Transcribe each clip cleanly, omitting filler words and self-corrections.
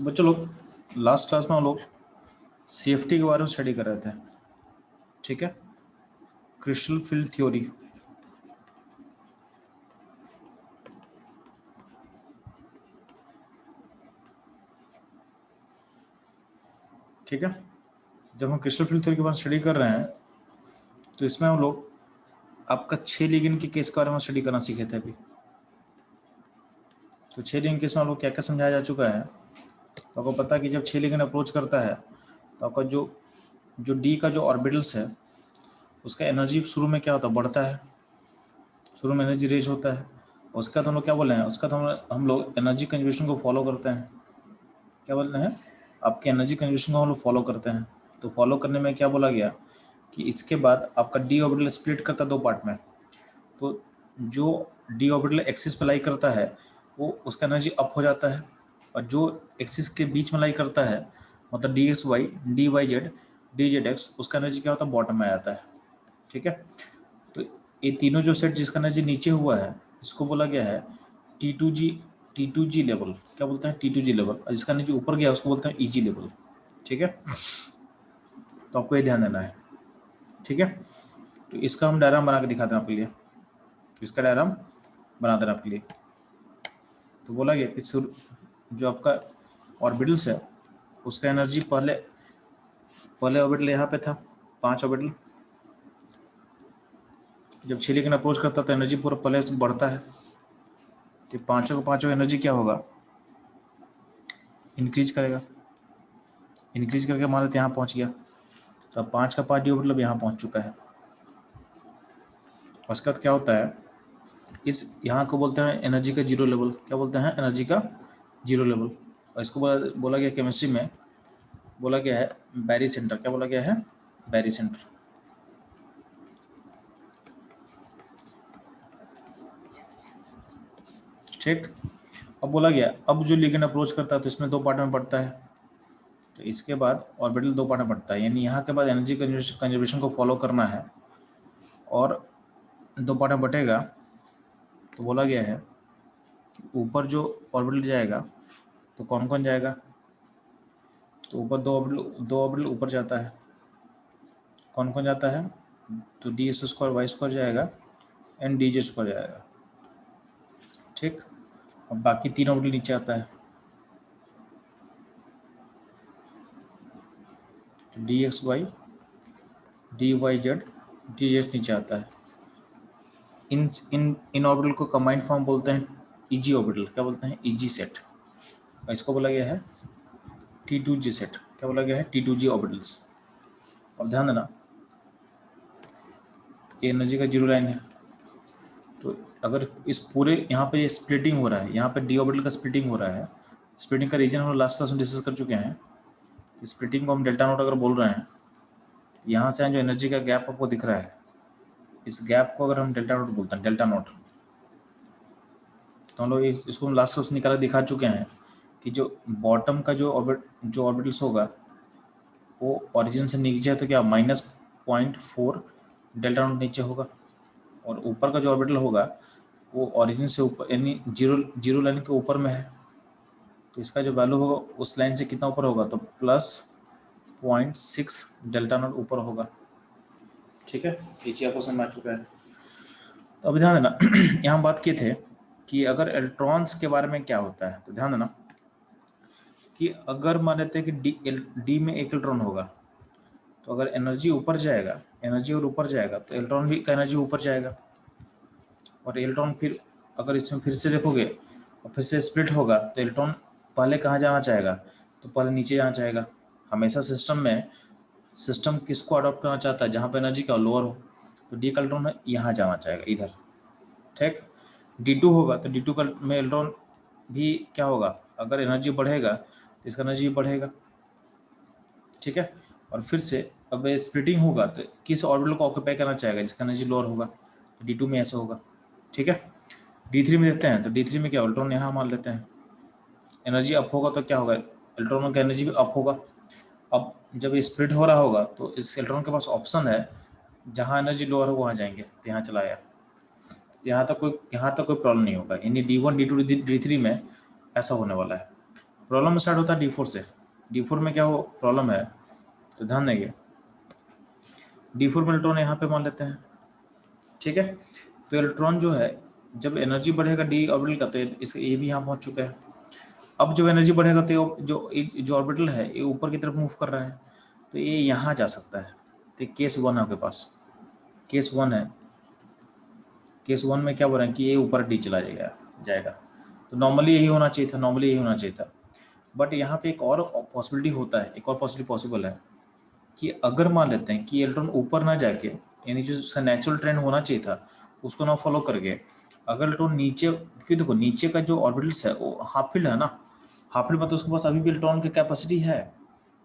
बच्चों लोग last class में हम लोग सीएफटी के बारे में स्टडी कर रहे थे, ठीक है। क्रिस्टल फील्ड थ्योरी, ठीक है। जब हम क्रिस्टल फील्ड थ्योरी के बारे में स्टडी कर रहे हैं तो इसमें हम लोग आपका 6 लिगेंड के केस के बारे में स्टडी करना सीखे थे अभी। तो 6 लिगेंड केस में हम लोग क्या क्या समझाया जा चुका है। तो आपको पता है कि जब 6 लिगेंड अप्रोच करता है तो आपका जो डी का जो ऑर्बिटल्स है उसका एनर्जी शुरू में क्या होता है, बढ़ता है। शुरू में एनर्जी रेज होता है। उसका तो हम लोग क्या बोल रहे हैं, उसका तो हम लोग एनर्जी कंजर्वेशन को फॉलो करते हैं। क्या बोल रहे हैं, आपके एनर्जी कंजर्वेशन को हम लोग फॉलो करते हैं। तो फॉलो करने में क्या बोला गया कि इसके बाद आपका डी ऑर्बिटल स्प्लिट करता है 2 पार्ट में। तो जो डी ऑर्बिटल एक्सिस पे लाई करता है वो उसका एनर्जी अप हो जाता है, और जो एक्सिस के बीच में लाई करता है मतलब d x y, d y z, d z x, उसका एनर्जी क्या होता है, बॉटम में आ जाता है, ठीक है। तो ये तीनों जो सेट जिसका एनर्जी नीचे हुआ है इसको बोला गया है T2G लेवल। क्या बोलते हैं, T2G लेवल। और जिसका एनर्जी ऊपर गया उसको बोलते हैं EG लेवल, ठीक है। तो आपको ये ध्यान देना है, ठीक है। तो इसका हम डायग्राम बना के दिखाते हैं आपके लिए, इसका डायग्राम बना देना आपके लिए। तो बोला गया कि जो आपका ऑर्बिटल्स है उसका एनर्जी पहले ऑर्बिटल यहाँ पे था 5 ऑर्बिटल। जब 6 लेकिन अप्रोच करता तो एनर्जी पूरा पहले से बढ़ता है। तो पाँचों का पाँचों एनर्जी क्या होगा, इंक्रीज करेगा। इंक्रीज करके मान लेते यहाँ पहुँच गया, तो अब 5 का 5 डी ऑर्बिटल यहाँ पहुँच चुका है। उसके बाद क्या होता है, इस यहाँ को बोलते हैं एनर्जी का जीरो लेवल। क्या बोलते हैं, एनर्जी का जीरो लेवल। और इसको बोला गया केमिस्ट्री में बोला गया है बैरी सेंटर। क्या बोला गया है, बैरी सेंटर, ठीक। अब बोला गया अब जो लिगेंड अप्रोच करता है तो इसमें 2 पार्ट में बढ़ता है। तो इसके बाद ऑर्बिटल 2 पार्ट में बढ़ता है, यानी यहाँ के बाद एनर्जी कंजर्वेशन को फॉलो करना है और 2 पार्ट में बटेगा। तो बोला गया है कि ऊपर जो ऑर्बिटल जाएगा तो कौन कौन जाएगा, तो ऊपर दो ऑर्बिटल ऊपर जाता है। कौन कौन जाता है, तो d s square y square जाएगा एंड डी जे स्क्वायर जाएगा, ठीक। अब बाकी 3 ऑर्बिटल नीचे आता है, तो d x y, d y z, d h नीचे आता है। इन ऑर्बिटल को कंबाइंड फॉर्म बोलते हैं ईजी ऑर्बिटल। क्या बोलते हैं, ईजी सेट। और इसको बोला गया है T2G सेट। क्या बोला गया है, T2G ऑर्बिटल्स। और ध्यान देना ये एनर्जी का जीरो लाइन है। तो अगर इस पूरे यहाँ पे स्प्लिटिंग हो रहा है, यहाँ पे डी ऑर्बिटल का स्प्लिटिंग हो रहा है। स्प्लिटिंग का रीजन हम लास्ट क्लास में डिस्कस कर चुके हैं। स्प्लिटिंग को हम डेल्टा नोट अगर बोल रहे हैं, यहाँ से जो एनर्जी का गैप आपको दिख रहा है इस गैप को अगर हम डेल्टा नोट बोलते हैं, डेल्टा नोट, तो हम लोग इसको हम लास्ट क्लास निकाल दिखा चुके हैं कि जो बॉटम का जो ऑर्बिटल्स होगा वो ओरिजिन से नीचे है तो क्या -0.4 डेल्टा नोट नीचे होगा, और ऊपर का जो ऑर्बिटल होगा वो ओरिजिन से ऊपर यानी जीरो लाइन के ऊपर में है। तो इसका जो वैल्यू होगा उस लाइन से कितना ऊपर होगा, तो +0.6 डेल्टा नोट ऊपर होगा, ठीक है। नीचे आपको समझ आ चुका है। तो अभी ध्यान देना यहाँ हम बात किए थे कि अगर इलेक्ट्रॉन्स के बारे में क्या होता है। तो ध्यान देना कि अगर मान लेते हैं कि डी में एक इलेक्ट्रॉन होगा, तो अगर एनर्जी ऊपर जाएगा, एनर्जी और ऊपर जाएगा तो इलेक्ट्रॉन भी का एनर्जी ऊपर जाएगा। और इलेक्ट्रॉन फिर अगर इसमें फिर से देखोगे और फिर से स्प्लिट होगा तो इलेक्ट्रॉन पहले कहाँ जाना चाहेगा, तो पहले नीचे जाना चाहेगा। हमेशा सिस्टम किसको अडॉप्ट करना चाहता है, जहाँ पर एनर्जी का लोअर हो। तो डी का इलेक्ट्रॉन यहाँ जाना चाहेगा, इधर, ठीक। D2 होगा तो D2 का में इलेक्ट्रॉन भी क्या होगा, अगर एनर्जी बढ़ेगा तो इसका एनर्जी बढ़ेगा, ठीक है। और फिर से अब स्प्लिटिंग होगा तो किस ऑर्बिटल को ऑक्यूपाई करना चाहेगा, जिसका एनर्जी लोअर होगा। तो D2 में ऐसा होगा, ठीक है। D3 में देखते हैं, तो D3 में क्या, इलेक्ट्रॉन यहाँ मान लेते हैं, एनर्जी अप होगा तो क्या होगा, इलेक्ट्रॉनों का एनर्जी भी अप होगा। अब जब ये स्प्लिट हो रहा होगा तो इस इलेक्ट्रॉन के पास ऑप्शन है, जहाँ एनर्जी लोअर हो वहाँ जाएंगे। तो यहाँ चला आया, यहाँ तक कोई प्रॉब्लम नहीं होगा, यानी D1 D2 D3 में ऐसा होने वाला है। प्रॉब्लम स्टार्ट होता है D4 से। D4 में क्या हो प्रॉब्लम है, तो ध्यान देंगे D4 में इलेक्ट्रॉन यहाँ पे मान लेते हैं, ठीक है। तो इलेक्ट्रॉन जो है जब एनर्जी बढ़ेगा डी ऑर्बिटल का, तो इसे ये भी यहाँ पहुँच चुका है। अब जब एनर्जी बढ़ेगा तो जो ऑर्बिटल है ये ऊपर की तरफ मूव कर रहा है, तो ये यहाँ जा सकता है। तो केस 1 है आपके पास, केस 1 है। केस 1 में क्या बोल रहे हैं कि ये ऊपर डी चला जाएगा। तो नॉर्मली यही होना चाहिए था, नॉर्मली यही होना चाहिए था। बट यहाँ पे एक और पॉसिबिलिटी होता है, एक और पॉसिबिलिटी पॉसिबल है कि अगर मान लेते हैं कि इलेक्ट्रॉन ऊपर ना जाके, यानी जो नेचुरल ट्रेंड होना चाहिए था उसको ना फॉलो करके अगर इलेक्ट्रॉन नीचे, क्योंकि देखो नीचे का जो ऑर्बिटल्स है वो हाफ फील्ड है ना, हाफ फील्ड मतलब उसके पास अभी भी इलेक्ट्रॉन की कैपेसिटी है,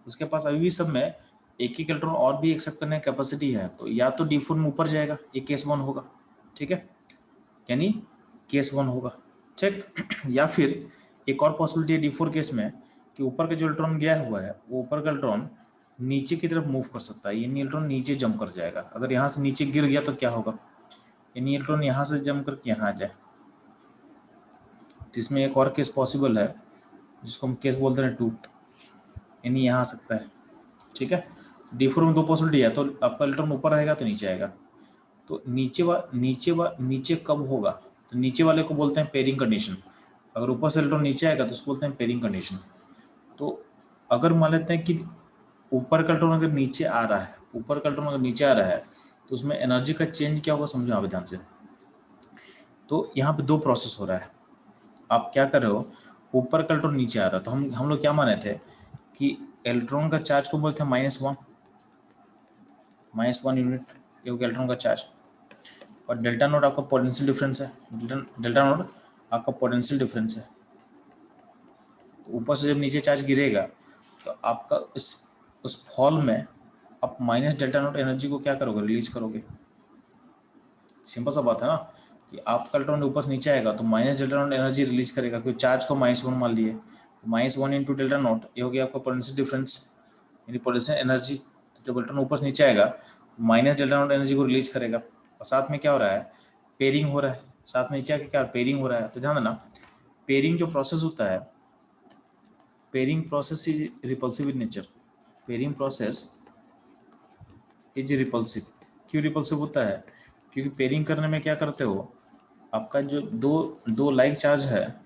उसके पास अभी भी सब में एक एक इलेक्ट्रॉन और भी एक्सेप्ट करने की कैपेसिटी है। तो या तो D4 में ऊपर जाएगा, ये केस 1 होगा, ठीक है, यानी केस 1 होगा, ठीक। या फिर एक और पॉसिबिलिटी है D4 केस में कि ऊपर का जो इलेक्ट्रॉन गया हुआ है वो ऊपर का इलेक्ट्रॉन नीचे की तरफ मूव कर सकता है, यानी इलेक्ट्रॉन नीचे जंप कर जाएगा। अगर यहाँ से नीचे गिर गया तो क्या होगा, यानी इलेक्ट्रॉन यहाँ से जंप करके यहाँ आ जाए। तो इसमें एक और केस पॉसिबल है जिसको हम केस बोलते हैं 2, यानी यहाँ आ सकता है, ठीक है। D4 में 2 पॉसिबिलिटी है, तो आपका इलेक्ट्रॉन ऊपर रहेगा तो नीचे आएगा। तो नीचे कब होगा, तो नीचे वाले को बोलते हैं पेयरिंग कंडीशन। अगर ऊपर से इलेक्ट्रॉन नीचे आएगा तो उसको बोलते हैं पेयरिंग कंडीशन। तो अगर मान लेते हैं कि ऊपर का इलेक्ट्रॉन अगर नीचे आ रहा है, ऊपर का इलेक्ट्रॉन अगर नीचे आ रहा है तो उसमें एनर्जी का चेंज क्या होगा, समझो आप ध्यान से। तो यहाँ पे 2 प्रोसेस हो रहा है। आप क्या कर रहे हो, ऊपर का इलेक्ट्रॉन नीचे आ रहा है, तो हम लोग क्या माने थे कि इलेक्ट्रॉन का चार्ज को बोलते हैं -1 यूनिट, ये हो गया इलेक्ट्रॉन का चार्ज। और डेल्टा नोट आपका पोटेंशियल डिफरेंस है, डेल्टा नोट आपका पोटेंशियल डिफरेंस है। तो ऊपर से जब नीचे चार्ज गिरेगा तो आपका उस फॉल में आप माइनस डेल्टा नोट एनर्जी को क्या करोगे, रिलीज करोगे। सिंपल सा बात है ना कि आपका इलेक्ट्रॉन ऊपर से नीचे आएगा तो minus delta naught energy release करेगा, क्योंकि चार्ज को -1 मान लिए, -1 इंटू डेल्टा नोट ये हो गया आपका पोटेंशियल डिफरेंस, यानी पोटेंशियल एनर्जी। तो जब इलेक्ट्रॉन ऊपर से नीचे आएगा माइनस डेल्टा नोट एनर्जी को रिलीज करेगा। और साथ में क्या हो रहा है, पेयरिंग हो रहा है, साथ में नीचे आके क्या पेयरिंग हो रहा है। तो ध्यान देना, पेयरिंग जो प्रोसेस होता है, pairing process is repulsive in nature. Pairing process is repulsive. क्यों रिपल्सिव होता है, क्योंकि पेयरिंग करने में क्या करते हो, आपका जो दो लाइक चार्ज है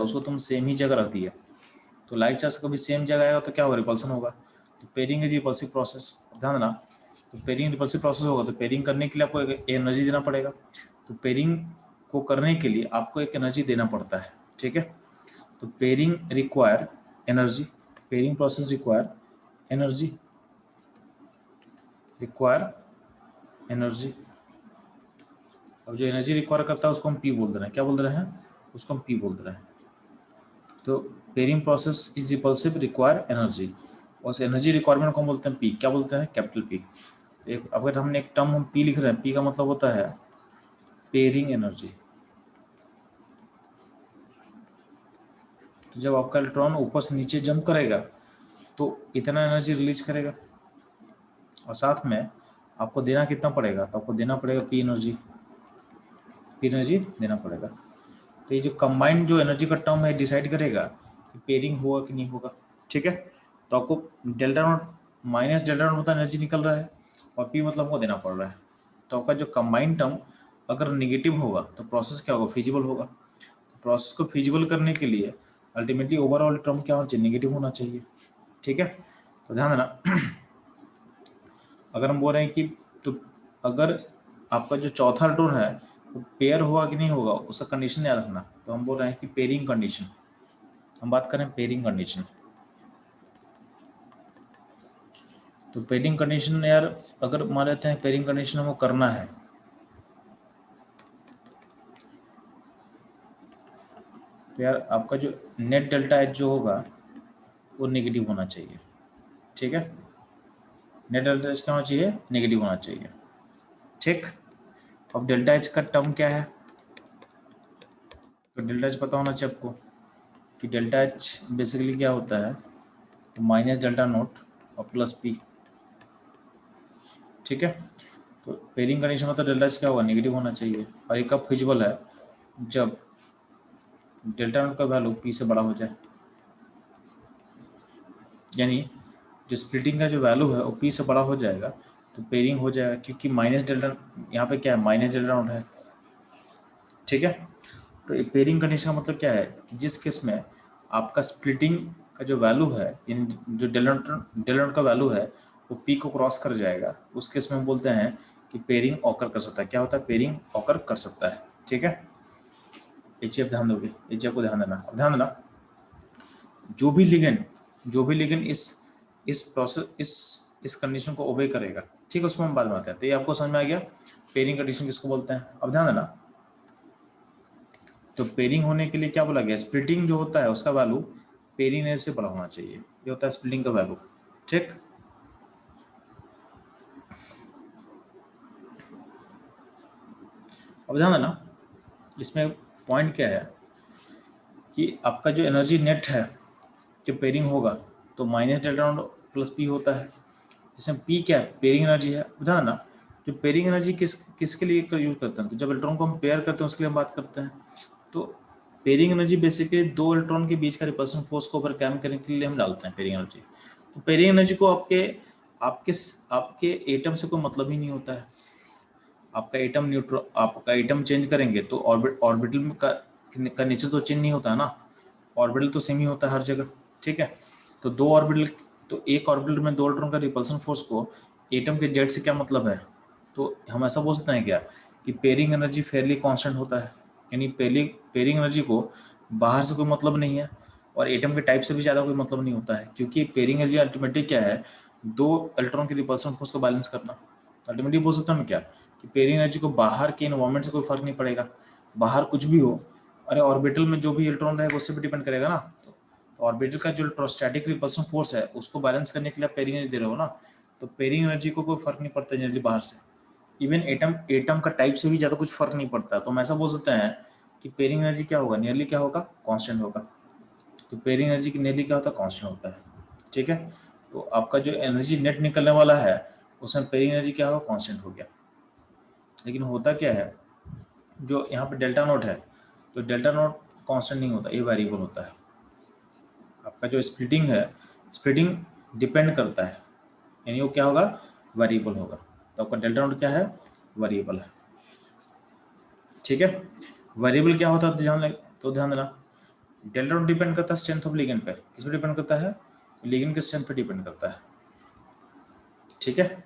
उसको तुम सेम ही जगह रख दिया, तो लाइक चार्ज कभी सेम जगह आएगा तो क्या होगा, रिपल्सन होगा। तो पेयरिंग इज रिपल्सिव प्रोसेस, ध्यान देना। तो पेयरिंग रिपल्सिव प्रोसेस होगा, तो पेयरिंग करने के लिए आपको एक एनर्जी देना पड़ेगा। तो पेयरिंग को करने के लिए आपको एक एनर्जी देना पड़ता है, ठीक है। तो pairing require energy, pairing process require energy. अब जो एनर्जी रिक्वायर करता है उसको हम पी बोल दे रहे हैं, क्या बोल रहे हैं, उसको हम पी बोल रहे हैं। तो pairing process is repulsive require energy, और उस एनर्जी रिक्वायरमेंट को हम बोलते हैं पी, क्या बोलते हैं, कैपिटल पी। एक अगर हमने एक टर्म हम पी लिख रहे हैं, पी का मतलब होता है पेयरिंग एनर्जी। तो जब आपका इलेक्ट्रॉन ऊपर से नीचे जंप करेगा तो इतना एनर्जी रिलीज करेगा, और साथ में आपको देना कितना पड़ेगा, तो आपको देना पड़ेगा पी एनर्जी देना पड़ेगा। तो ये जो कंबाइंड जो एनर्जी का टर्म है डिसाइड करेगा कि पेयरिंग होगा कि नहीं होगा, ठीक है। तो आपको delta not minus delta not मतलब एनर्जी निकल रहा है और पी मतलब को देना पड़ रहा है। तो आपका जो कंबाइंड टर्म अगर निगेटिव होगा तो प्रोसेस क्या होगा, फिजिबल होगा। तो प्रोसेस को फिजिबल करने के लिए अल्टीमेटली ओवरऑल टर्म क्या होना चाहिए, निगेटिव होना चाहिए, ठीक है। तो ध्यान देना, अगर हम बोल रहे हैं कि तो अगर आपका जो चौथा इलेक्ट्रॉन है वो पेयर होगा कि नहीं होगा उसका कंडीशन याद रखना। तो हम बोल रहे हैं कि पेयरिंग कंडीशन, हम बात करें पेयरिंग कंडीशन। तो पेयरिंग कंडीशन यार अगर मान लेते हैं पेयरिंग कंडीशन हमको करना है, तो यार आपका जो नेट डेल्टा एच जो होगा वो नेगेटिव होना चाहिए, ठीक है। नेट डेल्टा एच क्या होना चाहिए, नेगेटिव होना चाहिए, ठीक। अब डेल्टा एच का टर्म क्या है, तो डेल्टा एच पता होना चाहिए आपको कि डेल्टा एच बेसिकली क्या होता है, तो माइनस डेल्टा नोट और प्लस पी, ठीक है। तो पेयरिंग कंडीशन में तो डेल्टा एच क्या होगा, नेगेटिव होना चाहिए। और ये कब फिजिबल है, जब डेल्टा नोट का वैल्यू पी से बड़ा हो जाए, यानी जो स्प्लिटिंग का जो वैल्यू है वो पी से बड़ा हो जाएगा तो पेयरिंग हो जाएगा, क्योंकि माइनस डेल्टा यहाँ पे क्या है, माइनस डेल्टा नोट है। ठीक है, तो पेयरिंग कंडीशन का मतलब क्या है कि जिस केस में आपका स्प्लिटिंग का जो वैल्यू है, इन जो डेल्टा नोट का वैल्यू है वो पी को क्रॉस कर जाएगा, उस केस में हम बोलते हैं कि पेयरिंग ऑकर कर सकता है। क्या होता है, पेयरिंग ऑकर कर सकता है। ठीक है, एचएफ ध्यान दोगे, एचएफ को ध्यान देना। अब ध्यान देना, जो भी लिगेंड इस प्रोसेस इस कंडीशन को ओबे करेगा, ठीक है, उसमें हम बाद में आते हैं। तो ये आपको समझ में आ गया पेयरिंग कंडीशन किसको बोलते हैं। अब ध्यान देना, तो पेयरिंग होने के लिए क्या बोला गया, स्प्लिटिंग जो होता है उसका वैल्यू पेयरिंग से बड़ा होना चाहिए, ये होता है स्प्लिटिंग का वैल्यू। ठीक, अब ध्यान देना, इसमें पॉइंट क्या है कि आपका जो एनर्जी नेट है जब पेयरिंग होगा तो minus delta not plus P होता है। इसमें पी क्या है, पेयरिंग एनर्जी है। ध्यान देना, जो पेयरिंग एनर्जी किसके लिए यूज करते हैं, तो जब इलेक्ट्रॉन को हम पेयर करते हैं उसके लिए हम बात करते हैं। तो पेयरिंग एनर्जी बेसिकली दो इलेक्ट्रॉन के बीच का रिपल्सन फोर्स को ओवरकम करने के लिए हम डालते हैं पेयरिंग एनर्जी। तो पेयरिंग एनर्जी को आपके आपके आपके एटम से कोई मतलब ही नहीं होता है। आपका एटम चेंज करेंगे तो ऑर्बिटल का नेचर तो चेंज नहीं होता है ना, ऑर्बिटल तो सेम ही होता है हर जगह। ठीक है, तो एक ऑर्बिटल में दो इलेक्ट्रॉन का रिपल्सन फोर्स को एटम के जेड से क्या मतलब है, तो हम ऐसा बोल सकते हैं क्या कि पेयरिंग एनर्जी फेयरली कांस्टेंट होता है, यानी पेयरिंग एनर्जी को बाहर से कोई मतलब नहीं है और एटम के टाइप से भी ज़्यादा कोई मतलब नहीं होता है, क्योंकि पेयरिंग एनर्जी अल्टीमेटली क्या है, दो इलेक्ट्रॉन के रिपल्सन फोर्स को बैलेंस करना। अल्टीमेटली बोल सकता हूँ क्या कि पेयरिंग एनर्जी को बाहर के इन्वायरमेंट से कोई फर्क नहीं पड़ेगा, बाहर कुछ भी हो, अरे ऑर्बिटल में जो भी इलेक्ट्रॉन रहेगा उससे भी डिपेंड करेगा ना। तो ऑर्बिटल का जो इलेक्ट्रोस्टैटिक रिपल्सन फोर्स है उसको बैलेंस करने के लिए आप पेयरिंग एनर्जी दे रहे हो ना, तो पेयरिंग एनर्जी को कोई फर्क नहीं पड़ता जनरली बाहर से, इवन एटम का टाइप से भी ज़्यादा कुछ फर्क नहीं पड़ता। तो हम ऐसा बोल सकते हैं कि पेयरिंग एनर्जी क्या होगा, नियरली क्या होगा, कांस्टेंट होगा। तो पेयरिंग एनर्जी की नियरली क्या होता है, कांस्टेंट होता है। ठीक है, तो आपका जो एनर्जी नेट निकलने वाला है उसमें पेयरिंग एनर्जी क्या होगा, कांस्टेंट हो गया। लेकिन होता क्या है, जो यहाँ पे डेल्टा नोट है, तो डेल्टा नोट कांस्टेंट नहीं होता, ये वेरिएबल होता है। आपका जो स्प्लिटिंग है, स्प्लिटिंग डिपेंड करता है, यानी वो क्या होगा, वेरिएबल होगा। तो आपका डेल्टा नोट क्या है, वेरिएबल है। ठीक है, वेरिएबल क्या होता है, तो ध्यान देना, डेल्टा नोट डिपेंड करता है स्ट्रेंथ ऑफ लिगेंड पे। किस पे डिपेंड करता है, लिगेंड के स्ट्रेंथ पे डिपेंड करता है। ठीक है,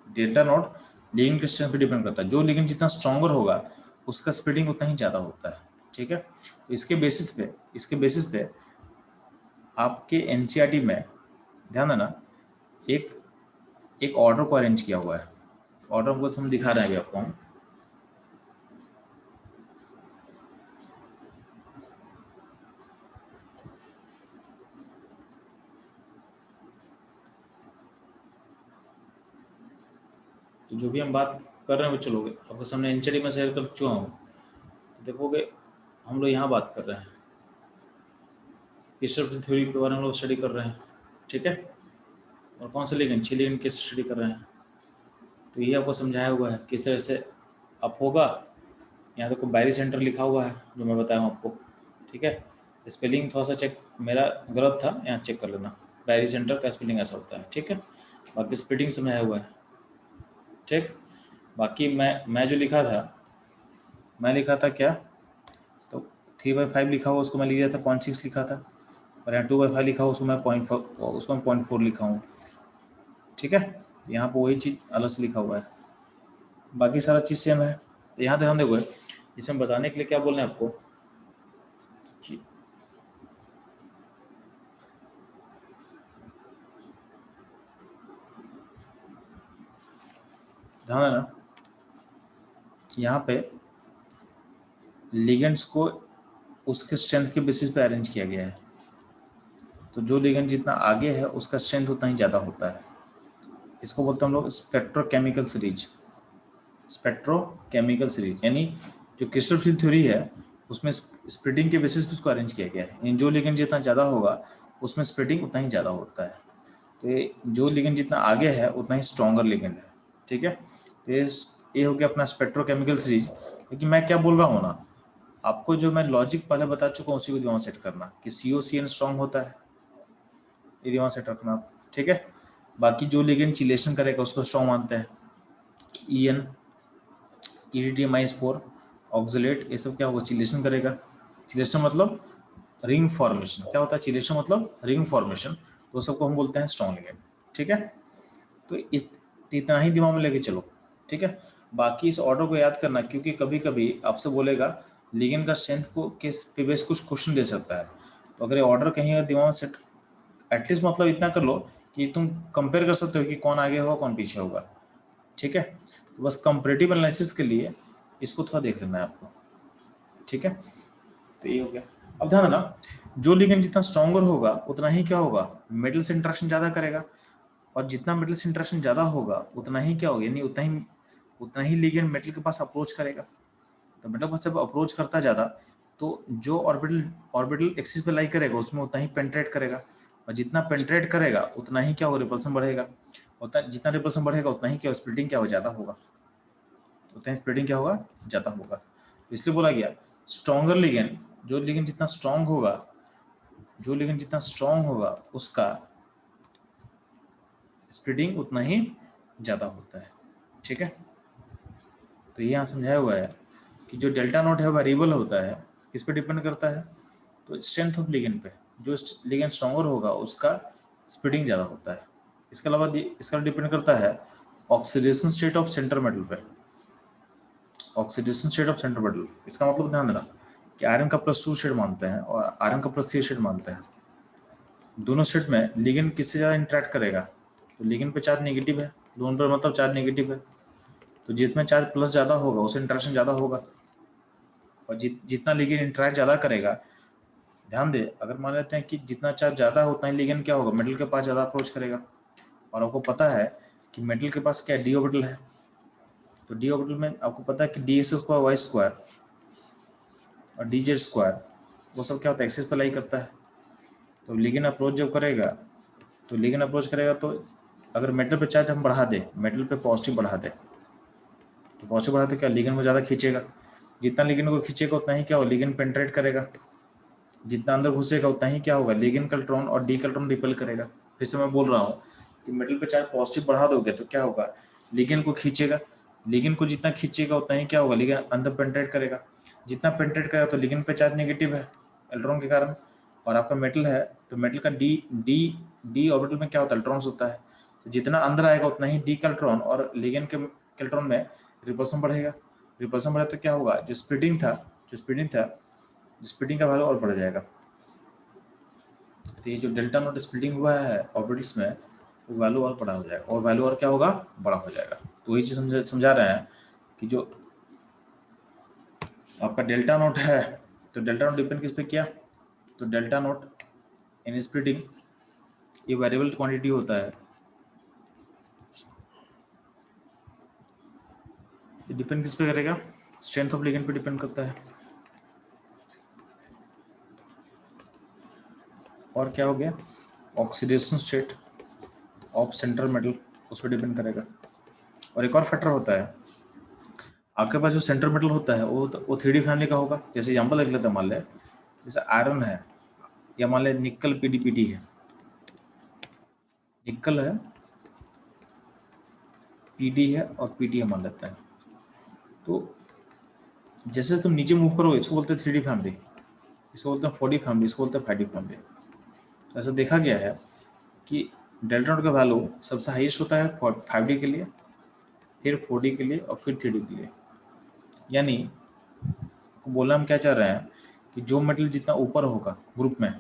डेल्टा नोट लिगेंड के स्ट्रेंथ पे डिपेंड करता है, जो लिगेंड जितना स्ट्रॉन्गर होगा उसका स्प्लिटिंग उतना ही ज़्यादा होता है। ठीक है, तो इसके बेसिस पे आपके एनसीईआरटी में ध्यान देना, एक एक ऑर्डर को अरेंज किया हुआ है। ऑर्डर हमको हम दिखा रहे हैं अभी आपको हम, तो जो भी हम बात कर रहे हैं वो चलोगे आपके सामने एनसीईआरटी में शेयर कर चुका हूँ, देखोगे हम लोग यहाँ बात कर रहे हैं, क्रिस्टल थ्योरी के बारे में हम लोग स्टडी कर रहे हैं। ठीक है, और कौन से लिगेंड, 6 लिगेंड के स्टडी कर रहे हैं। तो ये आपको समझाया हुआ है किस तरह से अप होगा। यहाँ देखो बैरी सेंटर लिखा हुआ है जो मैं बताया हूँ आपको। ठीक है, स्पेलिंग थोड़ा सा चेक मेरा गलत था, यहाँ चेक कर लेना, बैरी सेंटर का स्पेलिंग ऐसा होता है। ठीक है, बाकी स्प्लिटिंग समझाया हुआ है। ठीक, बाकी मैं जो लिखा था, मैं लिखा था क्या, तो 3/5 लिखा हुआ उसको मैं लिख दिया था 0.6 लिखा था, और यहाँ 2/5 लिखा हुआ उसको मैं 0.4 लिखा हूँ। ठीक है, यहाँ पर वही चीज़ अलग से लिखा हुआ है, बाकी सारा चीज़ सेम है। तो यहाँ ध्यान देखो, इसे हम बताने के लिए क्या बोल रहे हैं आपको कि ध्यान देना, यहाँ पे लिगेंड्स को उसके स्ट्रेंथ के बेसिस पे अरेंज किया गया है। तो जो लिगेंड जितना आगे है उसका स्ट्रेंथ उतना ही ज़्यादा होता है। इसको बोलते हैं हम लोग स्पेक्ट्रोकेमिकल सीरीज। स्पेक्ट्रोकेमिकल सीरीज यानी जो क्रिस्टल फील्ड थ्योरी है उसमें स्प्लिटिंग के बेसिस पे उसको अरेंज किया गया है, यानी जो लिगेंड जितना ज़्यादा होगा उसमें स्प्लिटिंग उतना ही ज़्यादा होता है। तो ये जो लिगेंड जितना आगे है उतना ही स्ट्रॉन्गर लिगेंड है। ठीक है, तो ये हो गया अपना स्पेक्ट्रोकेमिकल सीरीज। लेकिन मैं क्या बोल रहा हूँ ना, आपको जो मैं लॉजिक पहले बता चुका हूँ उसी को दिमाग सेट करना कि COCN स्ट्रॉन्ग होता है, ये दिमाग सेट रखना आप, ठीक है। बाकी जो लिगेंड चिलेशन करेगा उसको स्ट्रॉन्ग मानते हैं। EN, EDTA-4, ऑक्सलेट, ये सब क्या होगा, चिलेशन करेगा। चिलेशन मतलब रिंग फॉर्मेशन, क्या होता है चिलेशन मतलब रिंग फॉर्मेशन, तो सबको हम बोलते हैं स्ट्रॉन्ग लिगेंड, ठीक है। तो इतना ही दिमाग में लेके चलो, ठीक है। बाकी इस ऑर्डर को याद करना, क्योंकि कभी कभी आपसे बोलेगा लिगेंड का स्ट्रेंथ को किस पे बेस कुछ क्वेश्चन दे सकता है, तो अगर ये ऑर्डर कहीं अगर दिमाग में सेट, एटलीस्ट मतलब इतना कर लो कि तुम कंपेयर कर सकते हो कि कौन आगे होगा कौन पीछे होगा, ठीक है। तो बस कंपैरेटिव एनालिसिस के लिए इसको थोड़ा देख लेना है आपको, ठीक है। तो ये हो गया। अब ध्यान देना, जो लिगेंड जितना स्ट्रॉन्गर होगा उतना ही क्या होगा, मेटल से इंटरेक्शन ज़्यादा करेगा, और जितना मेटल से इंटरेक्शन ज़्यादा होगा उतना ही क्या होगा, यानी उतना ही लिगेंड मेटल के पास अप्रोच करेगा। तो मेटल के पास जब अप्रोच करता ज़्यादा, तो जो ऑर्बिटल एक्सिस पे लाई करेगा उसमें उतना ही पेंट्रेट करेगा, और जितना पेंट्रेट करेगा उतना ही क्या होगा, रिपल्सन बढ़ेगा। उतना जितना रिपल्सन बढ़ेगा उतना ही क्या स्प्लिटिंग क्या हो ज़्यादा होगा, उतना ही स्प्लिटिंग क्या होगा, ज़्यादा होगा। तो इसलिए बोला गया स्ट्रॉन्गर लिगेंड, जो लिगेंड जितना स्ट्रॉन्ग होगा, जो लिगेंड जितना स्ट्रॉन्ग होगा उसका स्प्लिटिंग उतना ही ज़्यादा होता है, ठीक है। तो ये यहाँ समझाया हुआ है कि जो डेल्टा नोट है वेरिएबल होता है, किस पे डिपेंड करता है, तो स्ट्रेंथ ऑफ लिगेंड पे। जो लिगेंड स्ट्रॉन्गर होगा उसका स्प्लिटिंग ज़्यादा होता है। इसके अलावा इसका डिपेंड करता है oxidation state of centre metal पे। Oxidation state of centre metal, इसका मतलब ध्यान देना कि आयरन का +2 शेड मानते हैं और आयरन का +3 शेड मानते हैं। दोनों स्टेट में लिगेंड किससे ज़्यादा इंटरेक्ट करेगा, तो लिगेंड पे चार्ज नेगेटिव है, लोन पर मतलब चार्ज नेगेटिव है, तो जिसमें चार्ज प्लस ज़्यादा होगा उससे इंटरेक्शन ज़्यादा होगा, और जितना लिगेंड इंटरेक्ट ज़्यादा करेगा, ध्यान दे अगर मान लेते हैं कि जितना चार्ज ज़्यादा है उतना ही लिगेंड क्या होगा, मेटल के पास ज़्यादा अप्रोच करेगा। और आपको पता है कि मेटल के पास क्या डी ऑर्बिटल है, तो डी ऑर्बिटल में आपको पता है कि ds² y² और dz², वो सब क्या होता है, एक्सिस पे लाई करता है। तो लिगेंड अप्रोच जब करेगा, तो लिगेंड अप्रोच करेगा तो अगर मेटल पे चार्ज हम बढ़ा दें, मेटल पे पॉजिटिव बढ़ा दें, तो पॉजिटिव बढ़ा तो क्या लिगेंड को ज़्यादा खींचेगा, जितना लिगेंड को खींचेगा उतना ही क्या होगा, लिगेंड पेंट्रेट करेगा, जितना अंदर घुसेगा उतना ही क्या होगा, लिगेंड का इलेक्ट्रॉन और डी इलेक्ट्रॉन रिपेल करेगा। फिर से मैं बोल रहा हूँ कि मेटल पे चार्ज पॉजिटिव बढ़ा दोगे तो क्या होगा, लिगेंड को खींचेगा, लिगेंड को जितना खींचेगा उतना ही क्या होगा, लिगेंड अंदर पेंट्रेट करेगा, जितना पेंट्रेट करेगा तो लिगेंड पे चार्ज नेगेटिव है इलेक्ट्रॉन के कारण, और आपका मेटल है तो मेटल का डी डी डी ऑर्बिटल में क्या होता है, इलेक्ट्रॉन्स होता है, तो जितना अंदर आएगा उतना ही डी का इलेक्ट्रॉन और लिगेंड के इलेक्ट्रॉन में रिपल्सन बढ़ेगा। रिपल्सन बढ़े तो क्या होगा, जो स्प्लिटिंग था स्प्लिटिंग का वैल्यू और बढ़ जाएगा। तो ये जो डेल्टा नोट स्प्लिटिंग हुआ है ऑर्बिटल्स में, वो वैल्यू और बड़ा हो जाएगा, और वैल्यू और क्या होगा, बड़ा हो जाएगा। तो वही चीज़ समझा रहे हैं कि जो आपका डेल्टा नोट है, तो डेल्टा नोट डिपेंड किस पे किया, तो डेल्टा नोट इन स्प्लिटिंग ये वेरिएबल क्वांटिटी होता है, ये डिपेंड किस पे करेगा, स्ट्रेंथ ऑफ लिगेंड पे डिपेंड करता है। और क्या हो गया, oxidation state of central metal, उस पर डिपेंड करेगा। और एक और फैक्टर होता है, आपके पास जो सेंट्रल मेटल होता है वो 3D फैमिली का होगा। जैसे एग्जाम्पल देख लेते हैं, मान ले जैसे आयरन है, या मान ले निकल PDPD है, निकल है, PD है और PT है मान लेते हैं। तो जैसे तुम नीचे मूव करो, इसको बोलते हैं 3D फैमिली, इसको बोलते हैं 4D फैमिली, इसको बोलते हैं 5D फैमिली। तो ऐसा देखा गया है कि डेल्टा नोट का वैल्यू सबसे हाईएस्ट होता है 5D के लिए, फिर 4D के लिए और फिर 3D के लिए। यानी आपको बोलना हम क्या चाह रहे हैं कि जो मेटल जितना ऊपर होगा ग्रुप में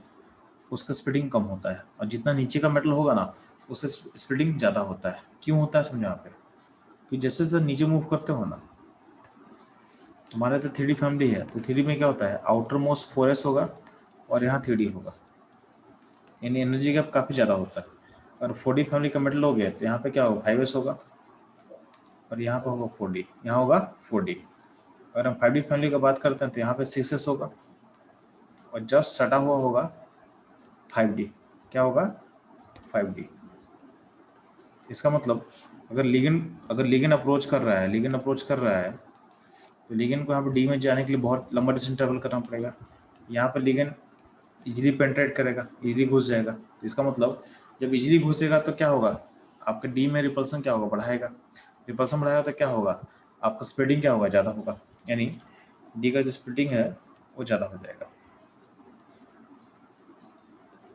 उसका स्प्लिटिंग कम होता है, और जितना नीचे का मेटल होगा ना उससे स्प्लिटिंग ज़्यादा होता है। क्यों होता है समझो यहाँ पे, कि जैसे जैसे नीचे मूव करते हो ना, हमारे तो 3D फैमिली है, तो 3D में क्या होता है, आउटर मोस्ट 4s होगा और यहाँ 3D होगा, यानी एनर्जी गैप काफ़ी ज़्यादा होता है। और 4D फैमिली का मेटल हो गया तो यहाँ पे क्या होगा, 5s होगा, और यहाँ पे होगा 4D, यहाँ होगा 4D। अगर हम 5D फैमिली का बात करते हैं तो यहाँ पे 6s होगा, और जस्ट सटा हुआ होगा 5D, क्या होगा, 5D। इसका मतलब अगर लिगेंड अप्रोच कर रहा है, तो लिगेंड को यहाँ पर डी में जाने के लिए बहुत लंबा डिस्टेंस ट्रेवल करना पड़ेगा। यहाँ पर लिगेंड इजीली पेंट्रेट करेगा, इजीली घुस जाएगा। तो इसका मतलब जब इजीली घुसेगा तो क्या होगा, आपके डी में रिपल्सन क्या होगा, बढ़ाएगा। रिपल्सन बढ़ाएगा तो क्या होगा, आपका स्प्लिटिंग क्या होगा, ज़्यादा होगा, यानी डी का जो स्प्लिटिंग है वो ज़्यादा हो जाएगा।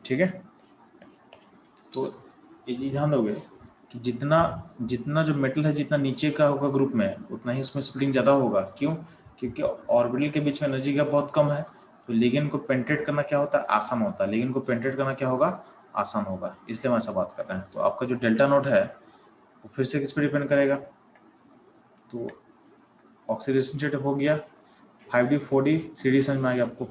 ठीक है, तो ये चीज़ ध्यान दोगे कि जितना जितना जो मेटल है जितना नीचे का होगा ग्रुप में, उतना ही उसमें स्प्लिटिंग ज़्यादा होगा। क्यों? क्योंकि ऑर्बिटल के बीच में एनर्जी का बहुत कम है, तो लिगेंड को पेंट्रेट करना क्या होता है, आसान होता है। लिगेंड को पेंट्रेट करना क्या होगा, आसान होगा, इसलिए हम ऐसा बात कर रहे हैं। तो आपका जो डेल्टा नोट है वो फिर से किस पर डिपेंड करेगा, तो ऑक्सीडेशन स्टेट हो गया 5D 4D 3D समझ में आ गया आपको।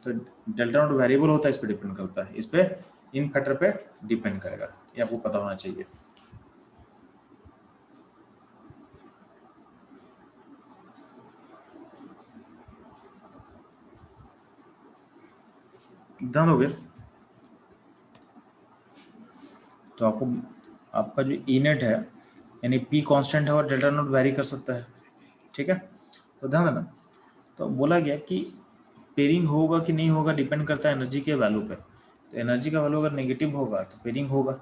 तो डेल्टा नोट वेरिएबल होता है, इस पर डिपेंड करता है, इस पर इन फैक्टर पे डिपेंड करेगा, ये आपको पता होना चाहिए। ध्यान दोगे तो आपको आपका जो ई नेट है यानी पी कांस्टेंट है और डेल्टा नोट वेरी कर सकता है। ठीक है, तो ध्यान देना। तो बोला गया कि पेयरिंग होगा कि नहीं होगा डिपेंड करता है एनर्जी के वैल्यू पे। तो एनर्जी का वैल्यू अगर नेगेटिव होगा तो पेयरिंग होगा,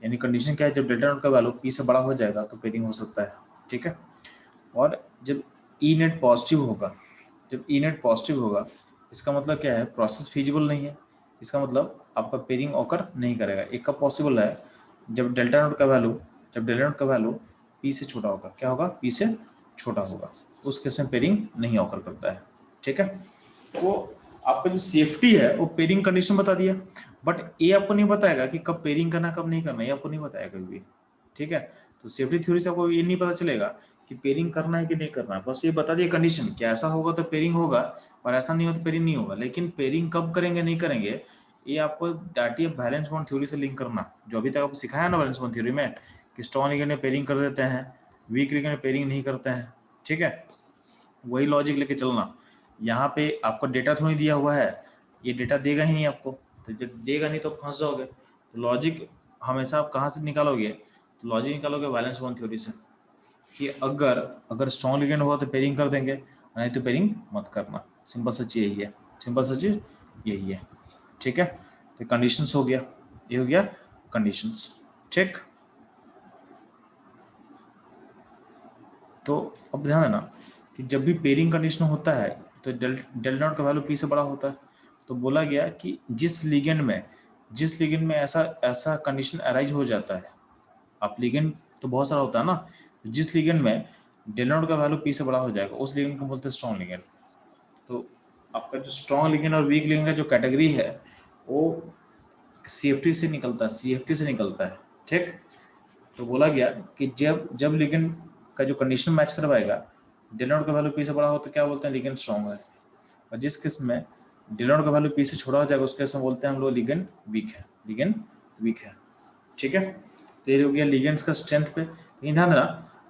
यानी कंडीशन क्या है, जब डेल्टा नोट का वैल्यू पी से बड़ा हो जाएगा तो पेयरिंग हो सकता है। ठीक है, और जब ई नेट पॉजिटिव होगा, जब ई नेट पॉजिटिव होगा इसका मतलब क्या है, प्रोसेस फिजिबल नहीं है, इसका मतलब आपका पेयरिंग ऑकर नहीं करेगा। एक का पॉसिबल है, जब डेल्टा नोट का वैल्यू जब डेल्टा नोट का वैल्यू पी से छोटा होगा, क्या होगा, पी से छोटा होगा, उस केस में पेयरिंग नहीं ऑकर करता है। ठीक है, तो आपका जो सेफ्टी है वो पेयरिंग कंडीशन बता दिया, बट ये आपको नहीं बताएगा कि कब पेयरिंग करना कब नहीं करना, ये आपको नहीं बताएगा कभी भी। ठीक है, तो सेफ्टी थ्योरी से आपको ये नहीं पता चलेगा कि पेयरिंग करना है कि नहीं करना है, बस ये बता दिया कंडीशन कि ऐसा होगा तो पेयरिंग होगा और ऐसा नहीं हो तो पेयरिंग नहीं होगा। लेकिन पेयरिंग कब करेंगे नहीं करेंगे ये आपको डाटी बैलेंस बॉन्ड थ्योरी से लिंक करना, जो अभी तक आपको सिखाया ना बैलेंस बॉन्ड थ्योरी में कि स्ट्रॉन्ग लिगेंड में पेयरिंग कर देते हैं, वीक लिगेंड में पेयरिंग नहीं करते हैं। ठीक है, वही लॉजिक लेके चलना। यहाँ पे आपको डेटा थोड़ी दिया हुआ है, ये डेटा देगा ही नहीं आपको, तो जब देगा नहीं तो फंस जाओगे। तो लॉजिक हमेशा आप कहाँ से निकालोगे, तो लॉजिक निकालोगे बैलेंस बॉन्ड थ्योरी से, कि अगर अगर स्ट्रॉन्ग लिगेंड हुआ तो पेयरिंग कर देंगे, नहीं तो पेयरिंग मत करना। सिंपल सच यही है, सिंपल सच यही है। ठीक है, तो कंडीशंस हो गया, ये हो गया कंडीशंस। ठीक, तो अब ध्यान देना कि जब भी पेयरिंग कंडीशन होता है तो डेल्टा नॉट का वैल्यू पी से बड़ा होता है। तो बोला गया कि जिस लिगेंड में ऐसा ऐसा कंडीशन अराइज हो जाता है, आप लिगेंड तो बहुत सारा होता है ना, जिस लिगेंड में डेल्टा नॉट का वैल्यू पी से बड़ा हो जाएगा उस लिगेंड को बोलते हैं स्ट्रॉन्ग लिगेंड। तो आपका जो स्ट्रॉन्ग लिगेंड और वीक लिगेंड का जो कैटेगरी है वो सीएफटी से निकलता है, सीएफटी से निकलता है। ठीक, तो बोला गया कि जब जब लिगेंड का जो कंडीशन मैच करवाएगा, डेल्टा नॉट का वैल्यू पी से बड़ा हो तो क्या बोलते हैं, लिगेंड स्ट्रॉन्ग है। और जिस किस्म में डेल्टा नॉट का वैल्यू पी से छोटा हो जाएगा उस केस में बोलते हैं हम लोग लिगेंड वीक है, लिगेंड वीक है। ठीक है, तो ये हो गया लिगेंड्स का स्ट्रेंथ पे। लेकिन ध्यान देना,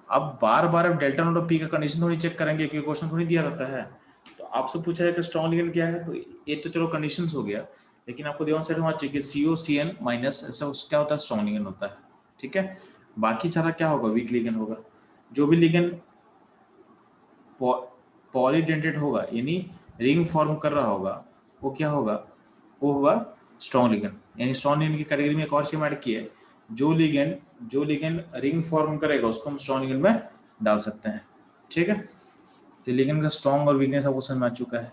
अब बार बार अब डेल्टा नॉट और पी का कंडीशन थोड़ी चेक करेंगे क्योंकि क्वेश्चन थोड़ी दिया रहता है। तो आपसे पूछा जाएगा स्ट्रॉन्ग लिगेंड क्या है, तो ये तो चलो कंडीशंस हो गया, लेकिन आपको दिमाग सेट होना चाहिए कि COCN माइनस ऐसा क्या होता है, स्ट्रॉन्ग लिगेंड होता है। ठीक है, बाकी सारा क्या होगा, वीक लिगेंड होगा। जो भी लिगेंड पॉलीडेंटेड होगा यानी रिंग फॉर्म कर रहा होगा वो क्या होगा, वो होगा स्ट्रॉन्ग लिगेंड। यानी स्ट्रॉन्ग लिगेंड की कैटेगरी में एक और चीज ऐड की है, जो लिगेंड रिंग फॉर्म करेगा उसको हम स्ट्रॉन्ग लिगेंड में डाल सकते हैं। ठीक है, तो लिगेंड का स्ट्रॉन्ग और वीकनेस आपको समझ में आ चुका है।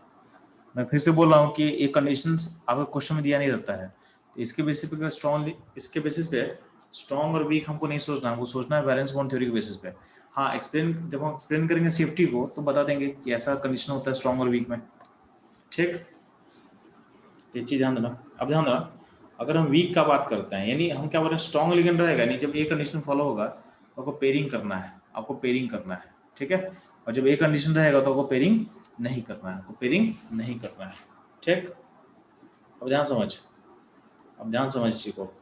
मैं फिर से बोल रहा हूँ कि ये कंडीशंस आपको क्वेश्चन में दिया नहीं रहता है, तो इसके बेसिस पे स्ट्रॉन्ग और वीक हमको नहीं सोचना, हमको सोचना है बैलेंस बॉन्ड थ्योरी के बेसिस पे। हाँ, जब हम एक्सप्लेन करेंगे सेफ्टी को तो बता देंगे कि ऐसा कंडीशन होता है स्ट्रॉन्ग और वीक में। ठीक, ये चीज ध्यान देना। अब ध्यान देना, अगर हम वीक का बात करते हैं यानी हम क्या बोल रहे हैं, स्ट्रॉन्ग लिगेंड रहेगा नहीं, जब ये कंडीशन फॉलो होगा तो आपको पेयरिंग करना है, आपको पेयरिंग करना है। ठीक है, और जब ये कंडीशन रहेगा तो आपको पेयरिंग नहीं करना है, आपको पेयरिंग नहीं करना है। ठीक, अब ध्यान समझ, अब ध्यान समझ सीखो।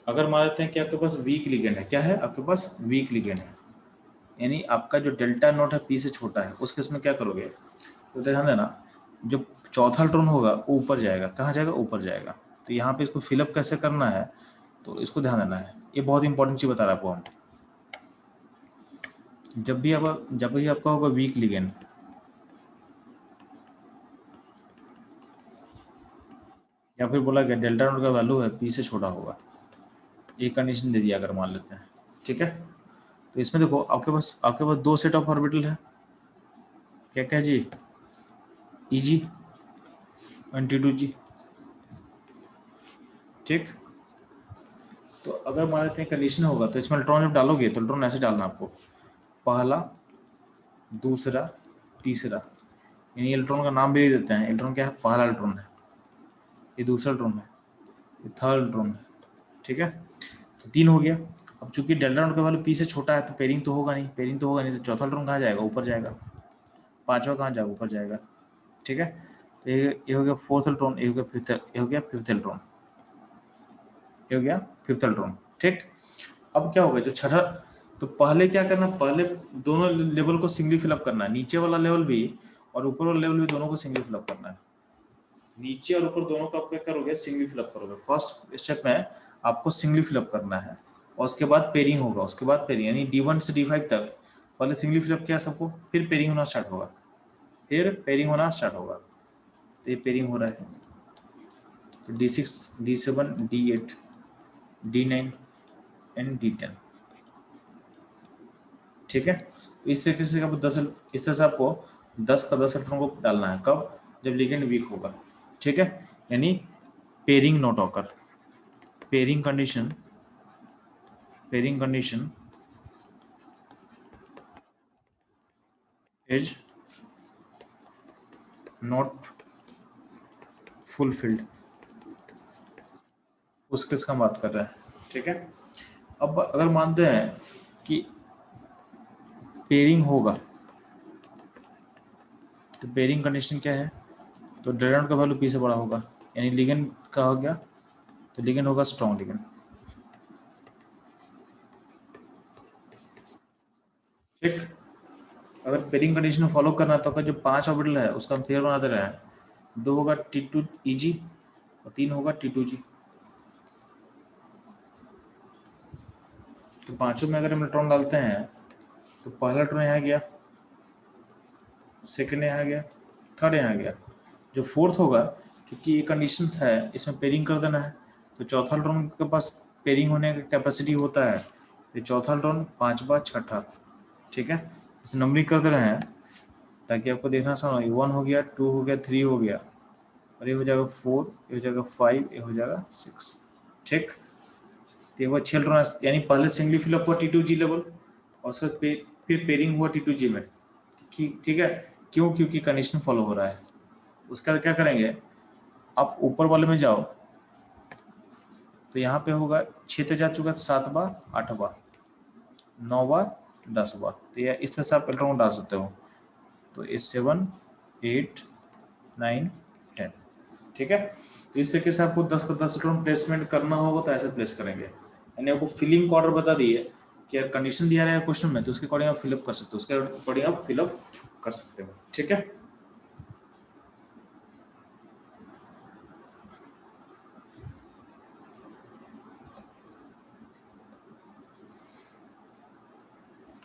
अगर मान लेते हैं कि आपके पास वीक लिगेंड है, क्या है आपके पास, वीक लिगेंड है, यानी आपका जो डेल्टा नोट है पी से छोटा है, उस केस में क्या करोगे, तो ध्यान देना, जो चौथा इलेक्ट्रॉन होगा वो ऊपर जाएगा, कहाँ जाएगा, ऊपर जाएगा। तो यहाँ पे इसको फिलअप कैसे करना है, तो इसको ध्यान देना है, ये बहुत इंपॉर्टेंट चीज बता रहा है आपको हम। जब भी आपका होगा वीक लिगेंड, या फिर बोला गया डेल्टा नोट का वैल्यू है पी से छोटा होगा, एक कंडीशन दे दिया अगर मान लेते हैं, ठीक है। तो इसमें देखो आपके पास दो सेट ऑफ ऑर्बिटल है, क्या क्या जी, ई जी एंड टी टू जी, ठीक। तो अगर मान लेते हैं कंडीशन होगा तो इसमें इलेक्ट्रॉन जब डालोगे तो इलेक्ट्रॉन ऐसे डालना आपको, पहला, दूसरा, तीसरा, यानी इलेक्ट्रॉन का नाम भी दे देते हैं, इलेक्ट्रॉन क्या है, पहला इलेक्ट्रॉन है, ये दूसरा इलेक्ट्रॉन है, ये थर्ड इलेक्ट्रॉन है, ठीक है। तो 3 हो गया। अब चूंकि डेल्टा नोट का वैल्यू पी से छोटा है तो पेयरिंग तो होगा नहीं, तो चौथा इलेक्ट्रॉन कहाँ जाएगा, ऊपर जाएगा, पांचवा कहाँ जाएगा, ऊपर जाएगा, ठीक है। तो ये हो गया फोर्थ इलेक्ट्रॉन, ये हो गया फिफ्थ इलेक्ट्रॉन, ये हो गया फिफ्थ इलेक्ट्रॉन, ठीक। अब क्या होगा जो छठा, तो पहले क्या करना, पहले दोनों लेवल को सिंगली फिलअप करना है, नीचे वाला लेवल भी और ऊपर वाला लेवल भी, दोनों को सिंगली फिलअप करना है, नीचे और ऊपर दोनों का आप क्या करोगे, सिंगली फिलअप करोगे। फर्स्ट स्टेप में आपको सिंगली फिलअप करना है और उसके बाद पेयरिंग होगा, उसके बाद पेयरिंग, यानी D1 से D5 तक पहले सिंगली फिलअप किया सबको, फिर पेयरिंग होना स्टार्ट होगा, तो ये पेयरिंग हो रहा है, तो D6, D7, D8, D9 and D10, ठीक है। तो इस तरीके से आपको 10, इस तरह से आपको 10 का 10 इलेक्ट्रॉन को डालना है, कब, जब लिगेंड वीक होगा, ठीक है, यानी pairing not occur, pairing condition is not fulfilled, उस केस का हम बात कर रहे हैं, ठीक है। अब अगर मानते हैं कि पेयरिंग होगा, तो पेयरिंग कंडीशन क्या है, तो डेल्टा नोट का वैल्यू पी से बड़ा होगा, यानी लिगेंड का हो गया, तो लिगेंड होगा स्ट्रॉन्ग लिगेंड, ठीक। अगर पेयरिंग कंडीशन फॉलो करना है तो अगर जो 5 ऑर्बिटल है उसका हम फिगर बनाते रहे हैं, 2 होगा T2EG और 3 होगा T2G, तो पांचों में अगर हम इलेक्ट्रॉन डालते हैं तो पहला इलेक्ट्रॉन यहाँ गया, सेकेंड यहाँ गया, थर्ड यहाँ गया, जो फोर्थ होगा, क्योंकि ये कंडीशन था इसमें पेयरिंग कर देना है, तो चौथा इलेक्ट्रॉन के पास पेयरिंग होने का कैपेसिटी होता है, तो चौथा इलेक्ट्रॉन, पांचवा, छठा, ठीक है। इसे नंबरिंग कर दे रहे हैं ताकि आपको देखना आसान हो, 1 हो गया, 2 हो गया, 3 हो गया, और ये हो जाएगा 4, ये हो जाएगा 5, ये हो जाएगा 6, ठीक। तो ये हुआ 6 इलेक्ट्रॉन, यानी पहले सिंगली फिलअप हुआ T2G लेवल और उसके बाद फिर पेयरिंग हुआ T2G में, ठीक है। क्यों, क्योंकि कंडीशन फॉलो हो रहा है। उसके बाद क्या करेंगे, आप ऊपर वाले में जाओ, तो यहाँ पे होगा 6 तो जा चुका है, 7वां, 8वां, 9वां, 10वां, तो ये इस तरह से आप इलेक्ट्रॉन डाल सकते हो, तो ये 7, 8, 9, 10, ठीक है। तो इस तरीके से आपको 10 का 10 इलेक्ट्रॉन प्लेसमेंट करना होगा तो ऐसे प्लेस करेंगे, यानी आपको फिलिंग का ऑर्डर बता दिए कि अगर कंडीशन दिया रहेगा क्वेश्चन में तो उसके अकॉर्डिंग आप फिलअप कर सकते हो, उसके अकॉर्डिंग आप फिलअप कर सकते हो, ठीक है।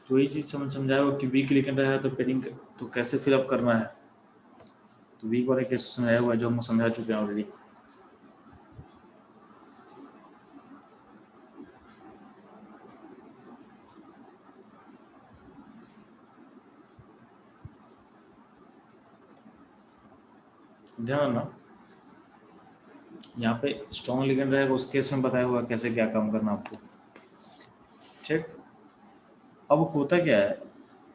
तो यही चीज़ समझाएगा कि वीक लिखना है तो पेडिंग तो कैसे फिलअप करना है, तो वीक वाले केस समझाया हुआ है जो हम समझा चुके हैं ऑलरेडी। ध्यान ना, यहाँ पे स्ट्रॉन्ग लिगेंड रहेगा उस केस में बताया हुआ कैसे क्या काम करना आपको, ठीक। अब होता क्या है,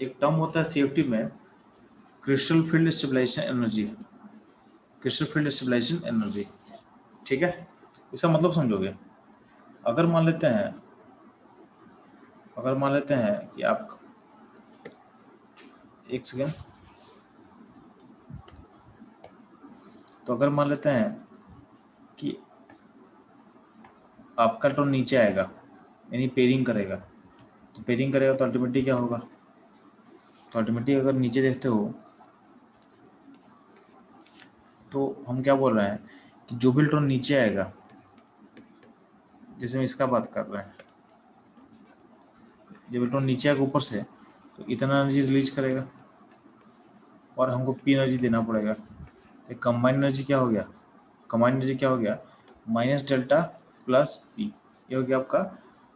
एक टर्म होता है सेफ्टी में, crystal field stabilisation energy, crystal field stabilisation energy, ठीक है। इसका मतलब समझोगे, अगर मान लेते हैं कि आप, एक सेकेंड, तो अगर मान लेते हैं कि आपका इलेक्ट्रॉन नीचे आएगा, यानी पेयरिंग करेगा, तो अल्टीमेटली क्या होगा, तो अल्टीमेटली अगर नीचे देखते हो तो हम क्या बोल रहे हैं कि जो भी इलेक्ट्रॉन नीचे आएगा, जैसे हम इसका बात कर रहे हैं, जब इलेक्ट्रॉन नीचे आएगा ऊपर से तो इतना एनर्जी रिलीज करेगा और हमको पी एनर्जी देना पड़ेगा, तो कंबाइंड एनर्जी क्या हो गया, कंबाइंड एनर्जी क्या हो गया, माइनस डेल्टा प्लस पी, ये हो गया आपका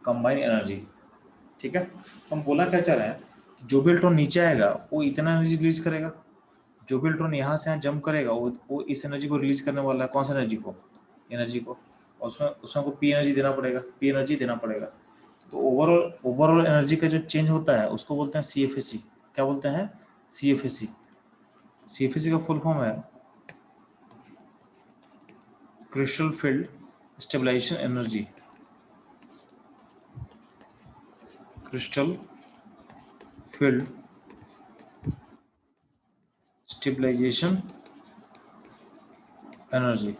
कंबाइंड एनर्जी। ठीक है, तो हम बोला क्या चाह रहे हैं, जो भी इलेक्ट्रॉन नीचे आएगा वो इतना एनर्जी रिलीज करेगा, जो भी इलेक्ट्रॉन यहाँ से यहाँ जंप करेगा वो इस एनर्जी को रिलीज करने वाला है। कौन सा एनर्जी को, एनर्जी को, और उसमें उसमें को पी एनर्जी देना पड़ेगा, पी एनर्जी देना पड़ेगा। तो ओवरऑल एनर्जी का जो चेंज होता है उसको बोलते हैं सी एफ ए सी। क्या बोलते हैं, C F A C. C F A C का फुल फॉर्म है crystal field stabilisation energy, crystal field stabilisation energy.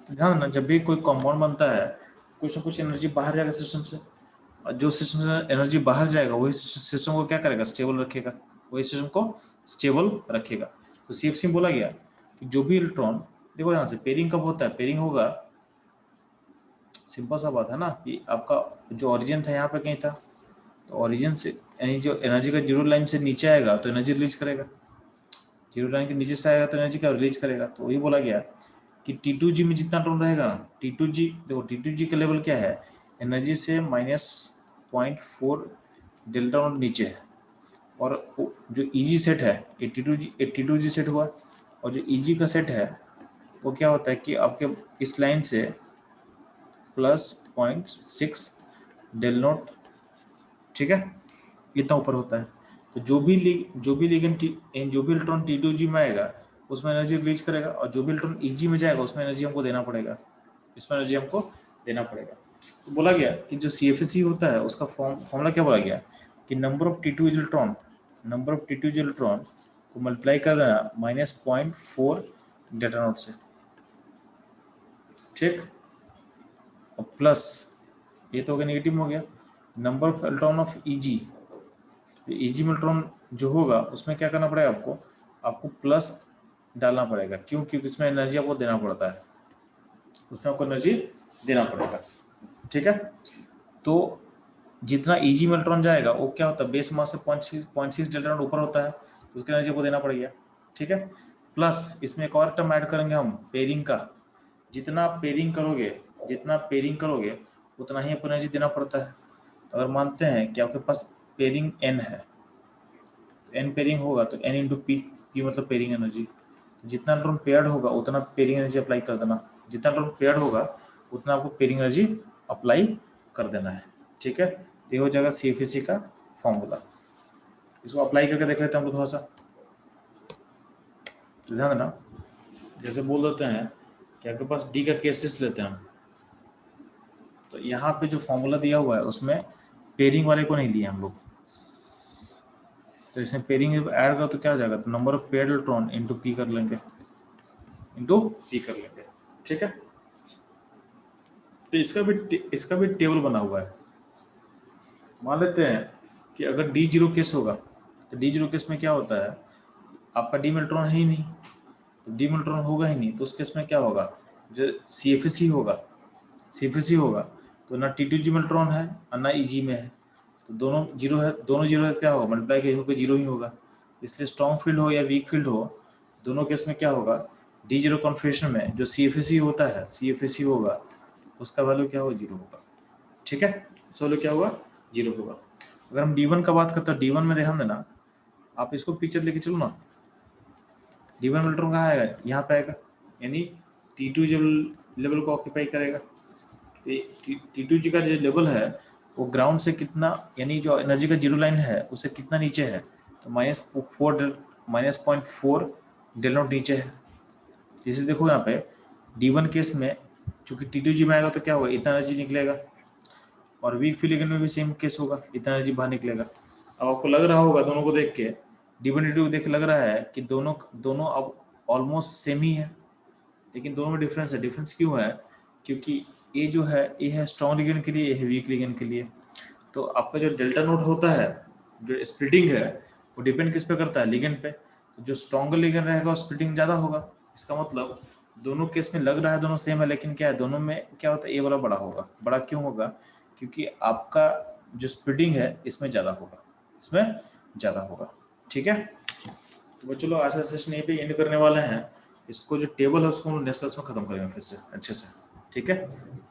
ध्यान ना, जब भी कोई कंपाउंड बनता है कुछ ना कुछ एनर्जी बाहर जाएगा सिस्टम से, और जो सिस्टम से एनर्जी बाहर जाएगा वही सिस्टम को क्या करेगा, स्टेबल रखेगा, वही सिस्टम को स्टेबल रखेगा। तो सीएफसी में बोला गया कि जो भी इलेक्ट्रॉन, देखो यहाँ से पेयरिंग कब होता है, पेयरिंग होगा, सिंपल सा बात है ना, कि आपका जो ओरिजिन था यहाँ पे कहीं था, तो ओरिजिन से यानी जो एनर्जी का जीरो लाइन से नीचे आएगा तो एनर्जी रिलीज करेगा, जीरो लाइन के नीचे से आएगा तो एनर्जी का रिलीज करेगा। तो वही बोला गया कि T2G में जितना इलेक्ट्रॉन रहेगा ना, T2G देखो T2G का लेवल क्या है, एनर्जी से -0.4 डेल्टा नॉट नीचे है, और जो EG सेट है ये T2G सेट हुआ, और जो EG का सेट है वो क्या होता है कि आपके इस लाइन से +0.6 डेल नॉट, ठीक है, इतना ऊपर होता है। तो जो भी लिगेंड जो भी इलेक्ट्रॉन T2G में आएगा उसमें एनर्जी रिलीज करेगा, और जो भी इलेक्ट्रॉन EG में जाएगा उसमें एनर्जी हमको देना पड़ेगा, इसमें एनर्जी हमको देना पड़ेगा। तो बोला गया कि जो CFC होता है उसका फॉर्मूला क्या बोला गया कि नंबर ऑफ T2G इलेक्ट्रॉन को मल्टीप्लाई कर देना -0.4 डेल्टा नॉट से, ठीक, और प्लस ये तो हो गया नेगेटिव में हो गया, number of electron of EG, EG में इलेक्ट्रॉन जो होगा उसमें क्या करना पड़ेगा, आपको प्लस डालना पड़ेगा। क्यों, क्योंकि उसमें एनर्जी आपको देना पड़ता है, उसमें आपको एनर्जी देना पड़ेगा। ठीक है, तो जितना EG में इलेक्ट्रॉन जाएगा वो क्या होता है, बेस मास से 0.6 डेल्टा नॉट ऊपर होता है, तो उसकी एनर्जी आपको देना पड़ेगा। ठीक है, प्लस इसमें एक और टर्म ऐड करेंगे हम, पेयरिंग का। जितना आप पेयरिंग करोगे उतना ही आपको एनर्जी देना पड़ता है। तो अगर मानते हैं कि आपके पास पेयरिंग n है, तो n पेयरिंग होगा तो n इंटू पी, पी मतलब पेयरिंग एनर्जी। जितना इलेक्ट्रॉन पेयर्ड होगा उतना पेयरिंग एनर्जी अप्लाई कर देना, जितना इलेक्ट्रॉन पेयर्ड होगा उतना आपको पेयरिंग एनर्जी अप्लाई कर देना है। ठीक है, तो ये हो जाएगा CFC का फॉर्मूला। इसको अप्लाई करके देख लेते हैं हम लोग थोड़ा सा, ध्यान देना। जैसे बोल देते हैं कि आपके पास D का केसेस लेते हैं हम, तो यहाँ पे जो फॉर्मूला दिया हुआ है उसमें पेयरिंग वाले को नहीं लिए हम लोग, तो इसमें पेयरिंग ऐड करो तो क्या हो जाएगा, तो number of paired electron into P कर लेंगे, ठीक है। तो इसका भी टेबल बना हुआ है। मान लेते हैं कि अगर D0 केस होगा, तो D0 केस में क्या होता है, आपका D में इलेक्ट्रॉन है ही नहीं, तो D में इलेक्ट्रॉन होगा ही नहीं, तो उस केस में क्या होगा, जो CFC होगा तो ना T2G में इलेक्ट्रॉन है और ना EG में है, तो दोनों जीरो है, क्या होगा, मल्टीप्लाई होकर जीरो ही होगा। इसलिए स्ट्रॉन्ग फील्ड हो या वीक फील्ड हो, दोनों केस में क्या होगा, D0 कॉन्फिगरेशन में जो CFC होता है, CFC होगा, उसका वैल्यू क्या होगा, जीरो होगा। ठीक है, इसका वैल्यू क्या होगा, जीरो होगा। अगर हम D1 का बात करते हैं, D1 में ध्यान देना, आप इसको पिक्चर लेके चलो ना, D1 में इलेक्ट्रॉन कहाँ आएगा, यहाँ पे आएगा, यानी T2 जब लेवल को ऑक्यूपाई करेगा, T2G का जो लेवल है वो ग्राउंड से कितना, यानी जो एनर्जी का जीरो लाइन है उससे कितना नीचे है, तो -0.4 डेल नॉट नीचे है। जैसे देखो यहाँ पे D1 केस में चूंकि T2G में आएगा तो क्या होगा, इतना एनर्जी निकलेगा, और वीक फिलिगन में भी सेम केस होगा, इतना एनर्जी बाहर निकलेगा। अब आपको लग रहा होगा दोनों को देख के, D1 D2 देख लग रहा है कि दोनों अब ऑलमोस्ट सेम ही है, लेकिन दोनों में डिफरेंस है। डिफरेंस क्यों है, क्योंकि ये है स्ट्रॉन्ग लिगेंड के लिए, ये है वीक लिगेंड के लिए। तो आपका जो डेल्टा नोट होता है, जो स्प्लिटिंग है, वो डिपेंड किस पे करता है, लिगेंड पे। तो जो स्ट्रॉन्गर लिगेंड रहेगा स्प्लिटिंग ज़्यादा होगा। इसका मतलब दोनों केस में लग रहा है दोनों सेम है, लेकिन क्या है, दोनों में क्या होता है, ए वाला बड़ा होगा। बड़ा क्यों होगा, क्योंकि आपका जो स्प्लिटिंग है इसमें ज़्यादा होगा, ठीक है। तो बच्चों लोग आज का सेशन यहीं पे एंड करने वाले हैं। इसको जो टेबल है उसको हम नेक्स्ट क्लास में खत्म करेंगे फिर से अच्छे से, ठीक है।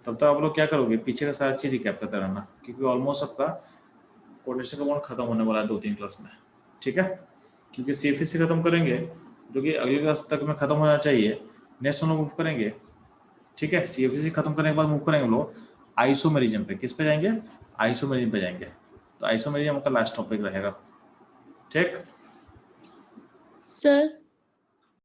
तब तक आप लोग क्या करोगे, पीछे का सारा चीज रिकैप करते रहना, क्योंकि ऑलमोस्ट आपका कोऑर्डिनेशन का बॉन्ड खत्म होने वाला है 2-3 क्लास में, ठीक है। क्योंकि सीएफएस खत्म करेंगे जो कि अगली क्लास तक में खत्म होना चाहिए, नेक्स्ट हम लोग मूव करेंगे, ठीक है। सीएफएस खत्म करने के बाद मूव करेंगे हम लोग आइसोमेरिज्म पे। किस पे जाएंगे, आइसोमेरिज्म पे जाएंगे। तो आइसोमेरिज्म का लास्ट टॉपिक रहेगा, ठीक। सर